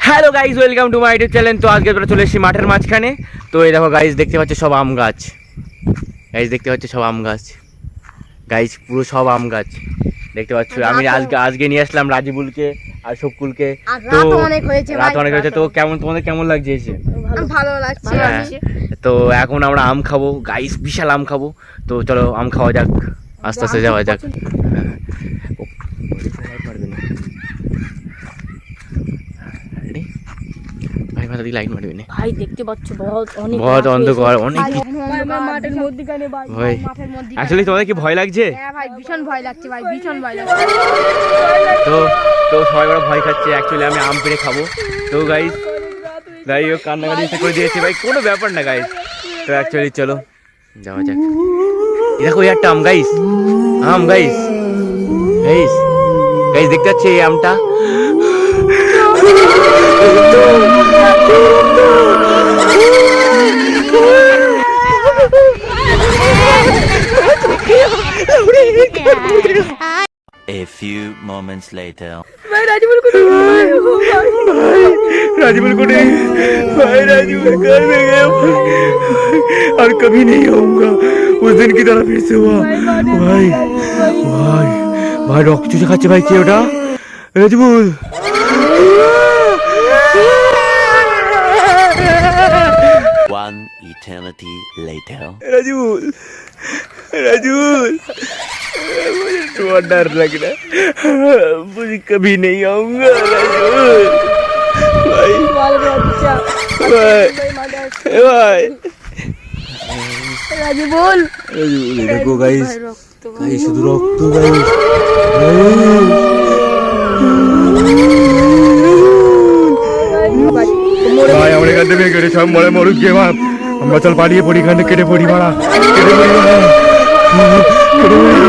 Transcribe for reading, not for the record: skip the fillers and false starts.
Hello guys, welcome to my YouTube channel. তো আজকে তোরা চলে এসেছি মাঠের মাঝখানে। তো এই দেখো গাইজ, দেখতে পাচ্ছ সব আম গাছ। গাইজ দেখতে পাচ্ছ সব আম গাছ। গাইজ পুরো সব আম গাছ দেখতে পাচ্ছ। আমি আজকে নিয়ে আসলাম রাজিবুলকে আর শকুলকে। তো রাত অনেক হয়েছে। তো তোমাদের কেমন লাগছে এসে? ভালো লাগছে। তো এখন আমরা আম খাবো গাইজ, বিশাল আম খাবো। তো চলো আম খাওয়া যাক, আস্তে আস্তে যাওয়া যাক। ভাই মাথা দিকে লাইট মারবি না ভাই, দেখতে পাচ্ছ বহুত অন্ধকার, অনেক মাঠের মধ্যখানে ভাই, ভাই মাঠের মধ্যখানে। অ্যাকচুয়ালি তোমাদের কি ভয় লাগছে? হ্যাঁ ভাই, ভীষণ ভয় লাগছে ভাই, ভীষণ ভয় লাগছে। তো তো সবাই বড় ভয় খাচ্ছে। অ্যাকচুয়ালি আমি আম পেড়ে খাবো। তো গাইস ও কান্নাকাটি করে দিয়েছে ভাই, কোনো ব্যাপার না গাইস। তো অ্যাকচুয়ালি চলো যাওয়া যাক। দেখো এই একটা আম গাইস, আম গাইস, গাইস গাইস দেখতে পাচ্ছি এই আমটা। A few moments later. ভাই রাজীবুল কোথায়? राजीवुल को नहीं भाई, राजीवुल घर में गया और कभी नहीं आऊंगा उस दिन की तरह फिर से हुआ भाई। भाई भाई रक्त चूसे खाচ্ছে ভাই। কে ওটা? রাजीবুল। One eternity later. राजीवुल, राजीवुल मुझे डर लग रहा है, मुझे कभी नहीं आऊंगा राजीवुल। भाई भाई भाई রাজীবুল, রাजीবুল দেখো গাইস, গাইস শুধু রক্ত গাইস। ভাই আমরা এখান থেকে কেটে সব মরে মরুক গিয়ে বাপ, আমরা চল পালিয়ে পড়ি এখান থেকে, কেটে পড়ি মারা, কেটে পড়ি মারা, কেটে পড়ি।